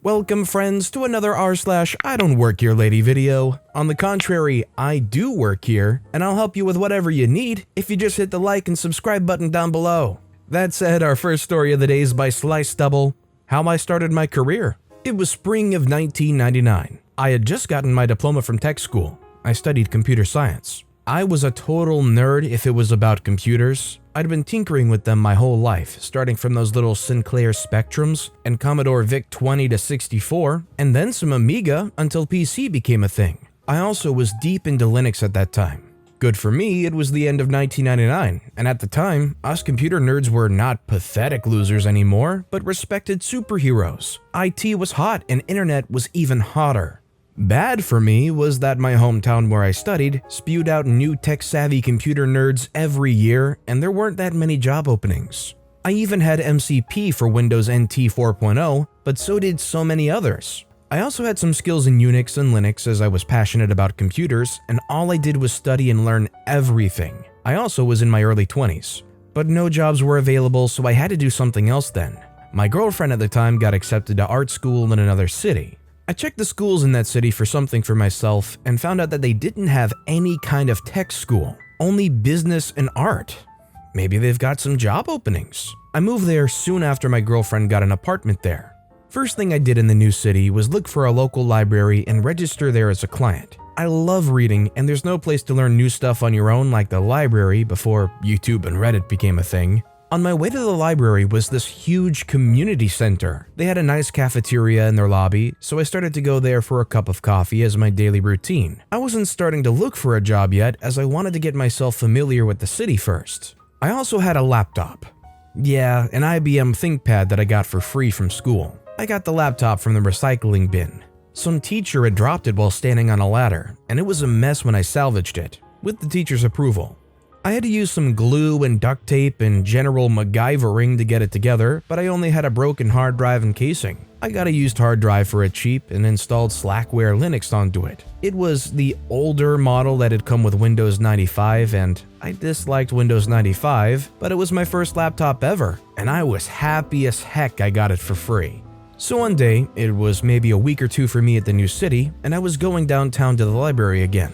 Welcome friends to another r/I don't work here lady video. On the contrary, I do work here, and I'll help you with whatever you need if you just hit the like and subscribe button down below. That said, our first story of the day is by Slice Double, How I Started My Career. It was spring of 1999. I had just gotten my diploma from tech school. I studied computer science. I was a total nerd if it was about computers. I'd been tinkering with them my whole life, starting from those little Sinclair Spectrums and Commodore VIC-20 to 64, and then some Amiga until PC became a thing. I also was deep into Linux at that time. Good for me, it was the end of 1999, and at the time, us computer nerds were not pathetic losers anymore, but respected superheroes. IT was hot and internet was even hotter. Bad for me was that my hometown where I studied spewed out new tech-savvy computer nerds every year, and there weren't that many job openings. I even had MCP for Windows NT 4.0, but so did so many others. I also had some skills in Unix and Linux as I was passionate about computers, and all I did was study and learn everything. I also was in my early 20s. But no jobs were available, so I had to do something else then. My girlfriend at the time got accepted to art school in another city. I checked the schools in that city for something for myself and found out that they didn't have any kind of tech school, only business and art. Maybe they've got some job openings. I moved there soon after my girlfriend got an apartment there. First thing I did in the new city was look for a local library and register there as a client. I love reading, and there's no place to learn new stuff on your own like the library before YouTube and Reddit became a thing. On my way to the library was this huge community center. They had a nice cafeteria in their lobby, so I started to go there for a cup of coffee as my daily routine. I wasn't starting to look for a job yet, as I wanted to get myself familiar with the city first. I also had a laptop. Yeah, an IBM ThinkPad that I got for free from school. I got the laptop from the recycling bin. Some teacher had dropped it while standing on a ladder, and it was a mess when I salvaged it, with the teacher's approval. I had to use some glue and duct tape and general MacGyvering to get it together, but I only had a broken hard drive and casing. I got a used hard drive for it cheap and installed Slackware Linux onto it. It was the older model that had come with Windows 95, and I disliked Windows 95, but it was my first laptop ever, and I was happy as heck I got it for free. So one day, it was maybe a week or two for me at the new city, and I was going downtown to the library again.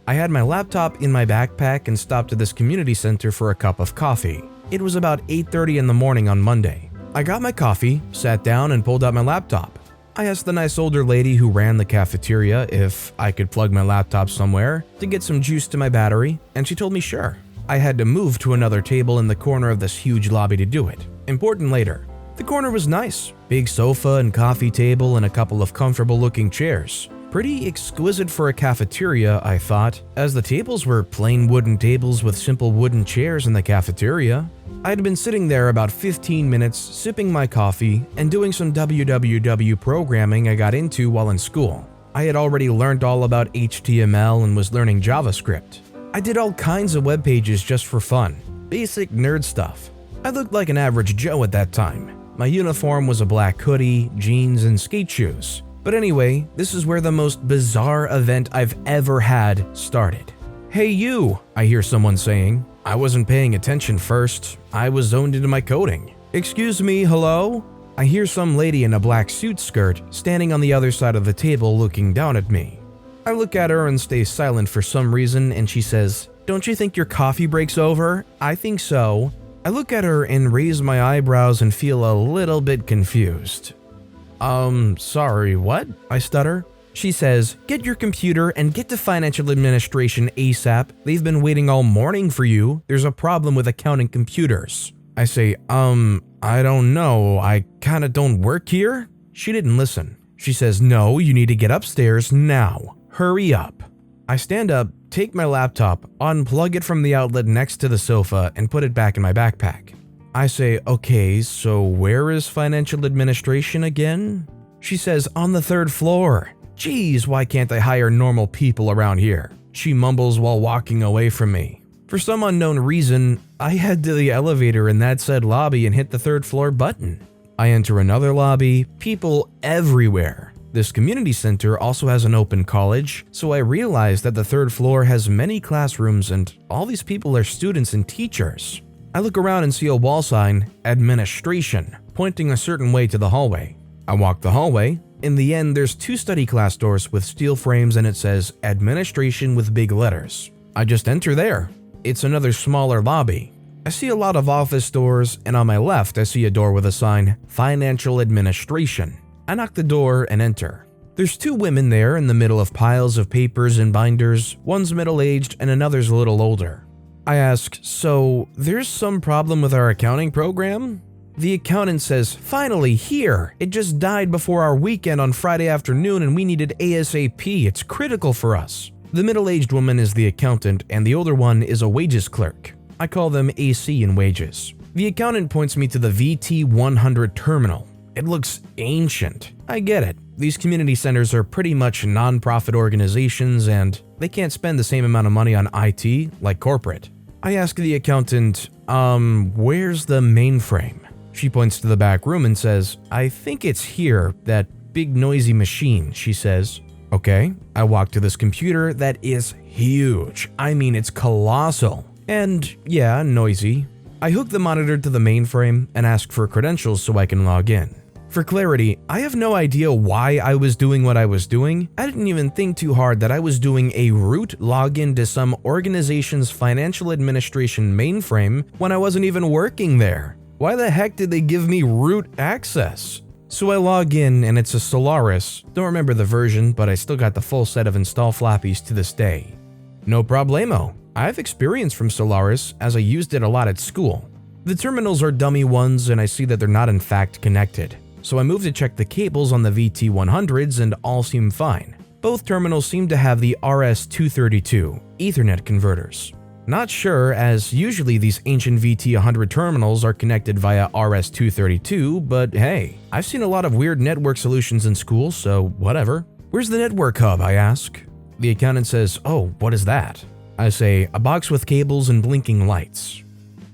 I had my laptop in my backpack and stopped at this community center for a cup of coffee. It was about 8:30 in the morning on Monday. I got my coffee, sat down, and pulled out my laptop. I asked the nice older lady who ran the cafeteria if I could plug my laptop somewhere to get some juice to my battery, and she told me sure. I had to move to another table in the corner of this huge lobby to do it. Important later. The corner was nice. Big sofa and coffee table and a couple of comfortable-looking chairs. Pretty exquisite for a cafeteria, I thought, as the tables were plain wooden tables with simple wooden chairs in the cafeteria. I had been sitting there about 15 minutes, sipping my coffee and doing some www programming I got into while in school. I had already learned all about HTML and was learning JavaScript. I did all kinds of web pages just for fun, basic nerd stuff. I looked like an average Joe at that time. My uniform was a black hoodie, jeans, and skate shoes. But anyway, this is where the most bizarre event I've ever had started. "Hey you," I hear someone saying. I wasn't paying attention first. I was zoned into my coding. "Excuse me, hello?" I hear some lady in a black suit skirt standing on the other side of the table looking down at me. I look at her and stay silent for some reason, and she says, "Don't you think your coffee break's over?" "I think so." I look at her and raise my eyebrows and feel a little bit confused. Sorry, what?" I stutter. She says, "Get your computer and get to financial administration ASAP. They've been waiting all morning for you. There's a problem with accounting computers." I say, I don't know. I kinda don't work here." She didn't listen. She says, "No, you need to get upstairs now. Hurry up." I stand up, take my laptop, unplug it from the outlet next to the sofa, and put it back in my backpack. I say, "Okay, so where is financial administration again?" She says, "On the 3rd floor." "Geez, why can't I hire normal people around here?" She mumbles while walking away from me. For some unknown reason, I head to the elevator in that said lobby and hit the 3rd floor button. I enter another lobby, people everywhere. This community center also has an open college, so I realize that the 3rd floor has many classrooms and all these people are students and teachers. I look around and see a wall sign, "Administration," pointing a certain way to the hallway. I walk the hallway, In the end, there's 2 study class doors with steel frames and it says administration with big letters. I just enter there. It's another smaller lobby. I see a lot of office doors, and on my left I see a door with a sign, Financial Administration. I knock the door and enter. There's 2 women there in the middle of piles of papers and binders. One's middle-aged and another's a little older. I ask, so there's some problem with our accounting program? The accountant says, finally, here! It just died before our weekend on Friday afternoon and we needed ASAP. It's critical for us. The middle-aged woman is the accountant and the older one is a wages clerk. I call them AC in wages. The accountant points me to the VT100 terminal. It looks ancient. I get it. These community centers are pretty much non-profit organizations and they can't spend the same amount of money on IT like corporate. I ask the accountant, where's the mainframe? She points to the back room and says, I think it's here, that big noisy machine, she says. Okay, I walk to this computer that is huge. I mean, it's colossal. And yeah, noisy. I hook the monitor to the mainframe and ask for credentials so I can log in. For clarity, I have no idea why I was doing what I was doing. I didn't even think too hard that I was doing a root login to some organization's financial administration mainframe when I wasn't even working there. Why the heck did they give me root access? So I log in and it's a Solaris. Don't remember the version, but I still got the full set of install flappies to this day. No problemo. I have experience from Solaris as I used it a lot at school. The terminals are dummy ones and I see that they're not in fact connected. So I move to check the cables on the VT100s and all seem fine. Both terminals seem to have the RS-232 Ethernet converters. Not sure, as usually these ancient VT100 terminals are connected via RS-232, but hey, I've seen a lot of weird network solutions in school, so whatever. Where's the network hub, I ask. The accountant says, oh, what is that? I say, a box with cables and blinking lights.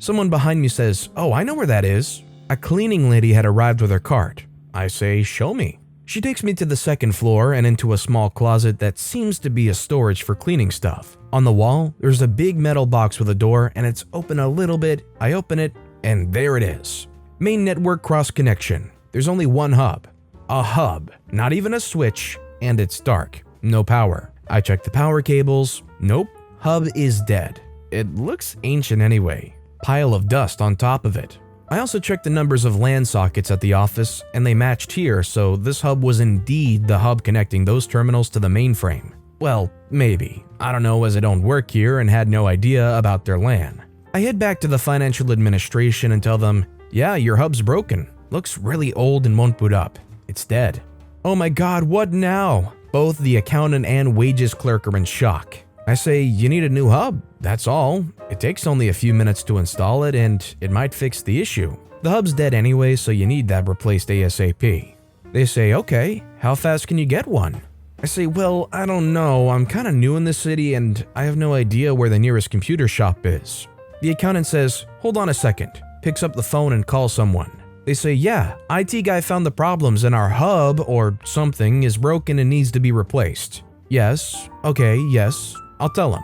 Someone behind me says, oh, I know where that is. A cleaning lady had arrived with her cart. I say, show me. She takes me to the second floor and into a small closet that seems to be a storage for cleaning stuff. On the wall, there's a big metal box with a door and it's open a little bit. I open it and there it is. Main network cross connection. There's only one hub. A hub, not even a switch, and it's dark. No power. I check the power cables. Nope. Hub is dead. It looks ancient anyway. Pile of dust on top of it. I also checked the numbers of LAN sockets at the office and they matched here, so this hub was indeed the hub connecting those terminals to the mainframe. Well, maybe. I don't know, as I don't work here and had no idea about their LAN. I head back to the financial administration and tell them, yeah, your hub's broken. Looks really old and won't boot up. It's dead. Oh my god, what now? Both the accountant and wages clerk are in shock. I say, you need a new hub, that's all. It takes only a few minutes to install it and it might fix the issue. The hub's dead anyway, so you need that replaced ASAP. They say, okay, how fast can you get one? I say, well, I don't know, I'm kinda new in the city and I have no idea where the nearest computer shop is. The accountant says, hold on a second, picks up the phone and calls someone. They say, yeah, IT guy found the problems and our hub, or something, is broken and needs to be replaced. Yes, okay, yes, I'll tell him.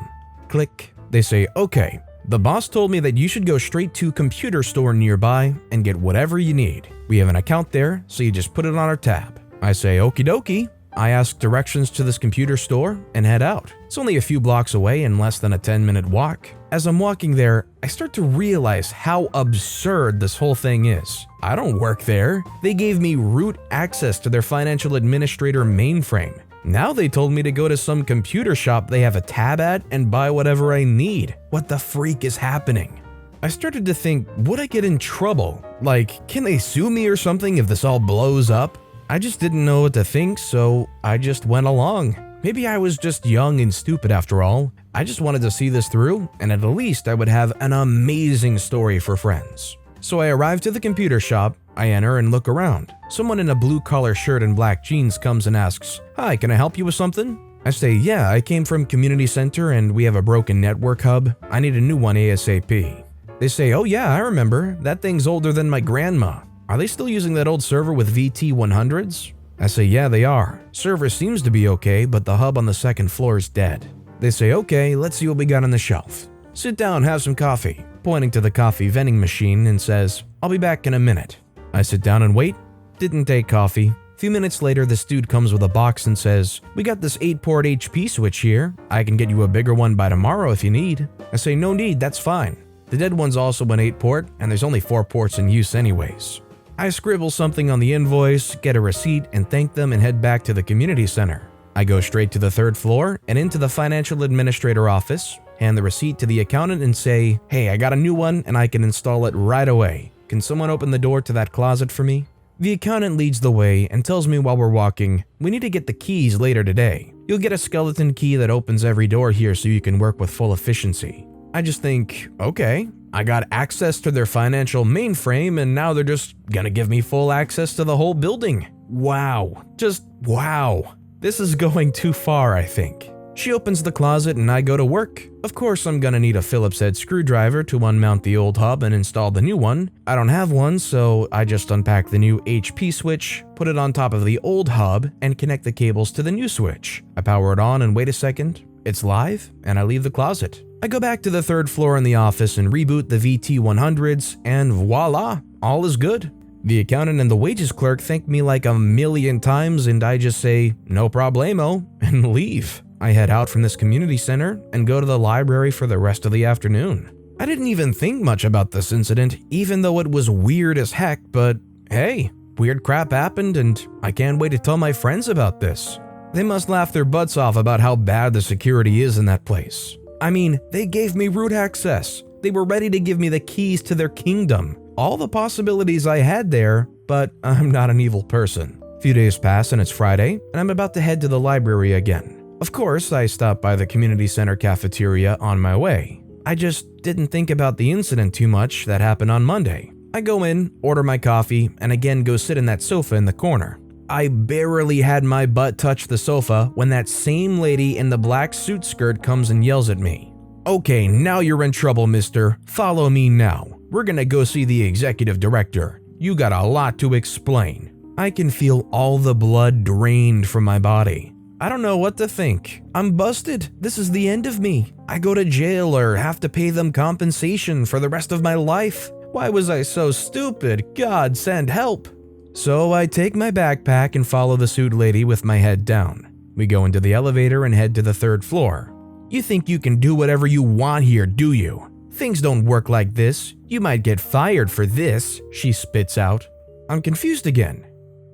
Click. They say, okay, the boss told me that you should go straight to computer store nearby and get whatever you need. We have an account there, so you just put it on our tab. I say, okie dokie. I ask directions to this computer store and head out. It's only a few blocks away and less than a 10-minute walk. As I'm walking there, I start to realize how absurd this whole thing is. I don't work there. They gave me root access to their financial administrator mainframe. Now they told me to go to some computer shop they have a tab at and buy whatever I need. What the freak is happening? I started to think, would I get in trouble? Like, can they sue me or something if this all blows up? I just didn't know what to think, so I just went along. Maybe I was just young and stupid after all. I just wanted to see this through, and at least I would have an amazing story for friends. So I arrive to the computer shop, I enter and look around. Someone in a blue-collar shirt and black jeans comes and asks, hi, can I help you with something? I say, yeah, I came from community center and we have a broken network hub. I need a new one ASAP. They say, oh yeah, I remember. That thing's older than my grandma. Are they still using that old server with VT100s? I say, yeah, they are. Server seems to be okay, but the hub on the second floor is dead. They say, okay, let's see what we got on the shelf. Sit down, have some coffee, pointing to the coffee vending machine and says, I'll be back in a minute. I sit down and wait. Didn't take coffee. Few minutes later, this dude comes with a box and says, "We got this 8-port HP switch here. I can get you a bigger one by tomorrow if you need." I say, "No need, that's fine." The dead one's also an 8-port, and there's only 4 ports in use anyways. I scribble something on the invoice, get a receipt, and thank them and head back to the community center. I go straight to the 3rd floor and into the financial administrator office, hand the receipt to the accountant and say, "Hey, I got a new one and I can install it right away. Can someone open the door to that closet for me?" The accountant leads the way and tells me while we're walking, "We need to get the keys later today. You'll get a skeleton key that opens every door here so you can work with full efficiency." I just think, okay, I got access to their financial mainframe and now they're just gonna give me full access to the whole building. Wow, just wow. This is going too far, I think. She opens the closet and I go to work. Of course, I'm gonna need a Phillips head screwdriver to unmount the old hub and install the new one. I don't have one, so I just unpack the new HP switch, put it on top of the old hub, and connect the cables to the new switch. I power it on and wait a second. It's live, and I leave the closet. I go back to the 3rd floor in the office and reboot the VT100s, and voila, all is good. The accountant and the wages clerk thank me like a million times, and I just say, "No problemo," and leave. I head out from this community center and go to the library for the rest of the afternoon. I didn't even think much about this incident, even though it was weird as heck, but hey, weird crap happened and I can't wait to tell my friends about this. They must laugh their butts off about how bad the security is in that place. I mean, they gave me root access. They were ready to give me the keys to their kingdom. All the possibilities I had there, but I'm not an evil person. A few days pass and it's Friday, and I'm about to head to the library again. Of course, I stop by the community center cafeteria on my way. I just didn't think about the incident too much that happened on Monday. I go in, order my coffee, and again go sit in that sofa in the corner. I barely had my butt touch the sofa when that same lady in the black suit skirt comes and yells at me. "Okay, now you're in trouble, mister. Follow me now. We're gonna go see the executive director. You got a lot to explain." I can feel all the blood drained from my body. I don't know what to think. I'm busted. This is the end of me. I go to jail or have to pay them compensation for the rest of my life. Why was I so stupid? God, send help. So I take my backpack and follow the suit lady with my head down. We go into the elevator and head to the 3rd floor. "You think you can do whatever you want here, do you? Things don't work like this. You might get fired for this," she spits out. I'm confused again.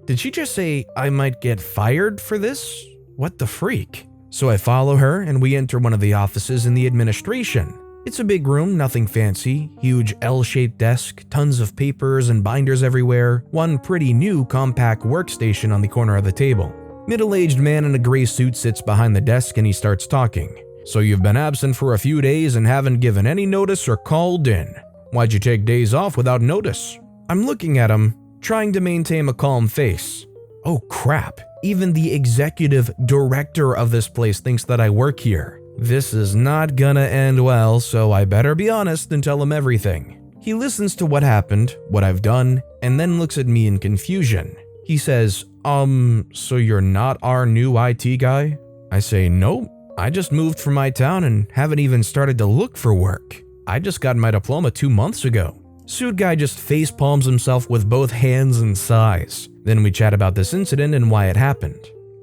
Did she just say I might get fired for this? What the freak? So I follow her and we enter one of the offices in the administration. It's a big room, nothing fancy, huge L-shaped desk, tons of papers and binders everywhere, one pretty new compact workstation on the corner of the table. Middle-aged man in a gray suit sits behind the desk and he starts talking. "So you've been absent for a few days and haven't given any notice or called in. Why'd you take days off without notice?" I'm looking at him, trying to maintain a calm face. Oh crap, even the executive director of this place thinks that I work here. This is not gonna end well, so I better be honest and tell him everything. He listens to what happened, what I've done, and then looks at me in confusion. He says, so you're not our new IT guy?" I say, "Nope, I just moved from my town and haven't even started to look for work. I just got my diploma 2 months ago." Suit guy just face palms himself with both hands and sighs. Then we chat about this incident and why it happened.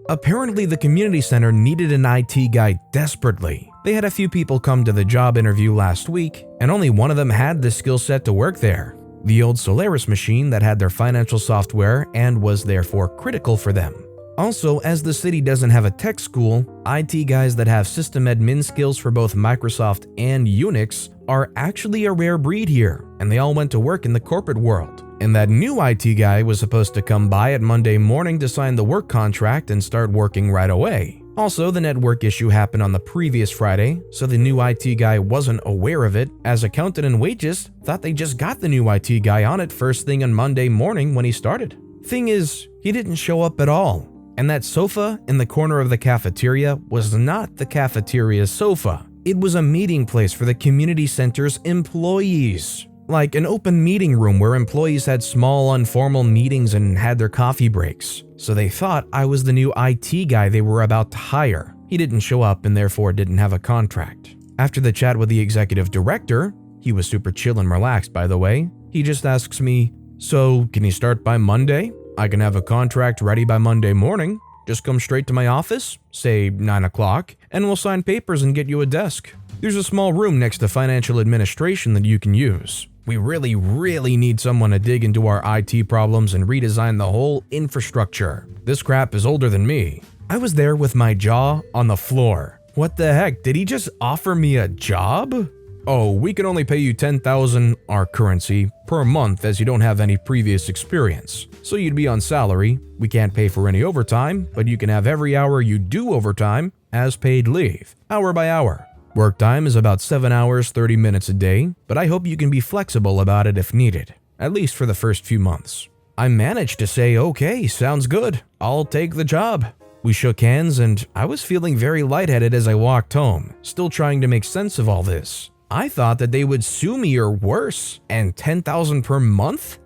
Apparently the community center needed an IT guy desperately. They had a few people come to the job interview last week, and only one of them had the skill set to work there. The old Solaris machine that had their financial software and was therefore critical for them. Also, as the city doesn't have a tech school, IT guys that have system admin skills for both Microsoft and Unix are actually a rare breed here, and they all went to work in the corporate world. And that new IT guy was supposed to come by at Monday morning to sign the work contract and start working right away. Also, the network issue happened on the previous Friday, so the new IT guy wasn't aware of it, as accountant and wages thought they just got the new IT guy on it first thing on Monday morning when he started. Thing is, he didn't show up at all. And that sofa in the corner of the cafeteria was not the cafeteria's sofa. It was a meeting place for the community center's employees. Like an open meeting room where employees had small informal meetings and had their coffee breaks. So they thought I was the new IT guy they were about to hire. He didn't show up and therefore didn't have a contract. After the chat with the executive director, he was super chill and relaxed by the way, he just asks me, "So can you start by Monday?" I can have a contract ready by Monday morning. Just come straight to my office, say 9 o'clock, and we'll sign papers and get you a desk. There's a small room next to financial administration that you can use. We really need someone to dig into our IT problems and redesign the whole infrastructure. This crap is older than me. I was there with my jaw on the floor. What the heck, did he just offer me a job? Oh, we can only pay you 10,000 our currency per month as you don't have any previous experience. So you'd be on salary. We can't pay for any overtime, but you can have every hour you do overtime as paid leave, hour by hour. Work time is about 7 hours, 30 minutes a day, but I hope you can be flexible about it if needed, at least for the first few months. I managed to say, okay, sounds good, I'll take the job. We shook hands and I was feeling very lightheaded as I walked home, still trying to make sense of all this. I thought that they would sue me or worse, and 10,000 per month?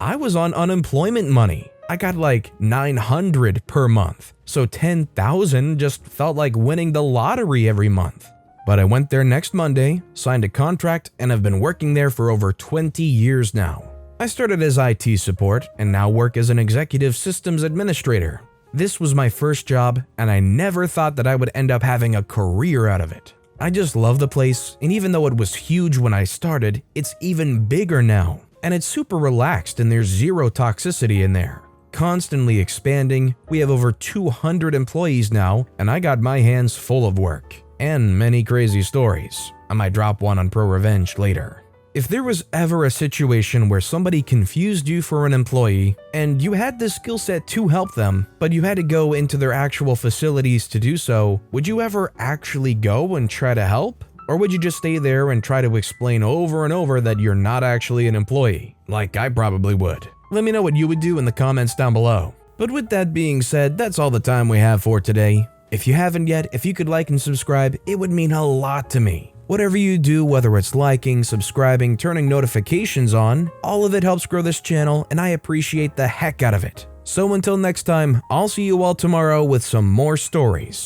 I was on unemployment money. I got like 900 per month, so 10,000 just felt like winning the lottery every month. But I went there next Monday, signed a contract, and have been working there for over 20 years now. I started as IT support and now work as an executive systems administrator. This was my first job, and I never thought that I would end up having a career out of it. I just love the place, and even though it was huge when I started, it's even bigger now. And it's super relaxed and there's zero toxicity in there. Constantly expanding, we have over 200 employees now, and I got my hands full of work. And many crazy stories. I might drop one on Pro Revenge later. If there was ever a situation where somebody confused you for an employee, and you had the skill set to help them, but you had to go into their actual facilities to do so, would you ever actually go and try to help? Or would you just stay there and try to explain over and over that you're not actually an employee? Like I probably would. Let me know what you would do in the comments down below. But with that being said, that's all the time we have for today. If you haven't yet, if you could like and subscribe, it would mean a lot to me. Whatever you do, whether it's liking, subscribing, turning notifications on, all of it helps grow this channel and I appreciate the heck out of it. So until next time, I'll see you all tomorrow with some more stories.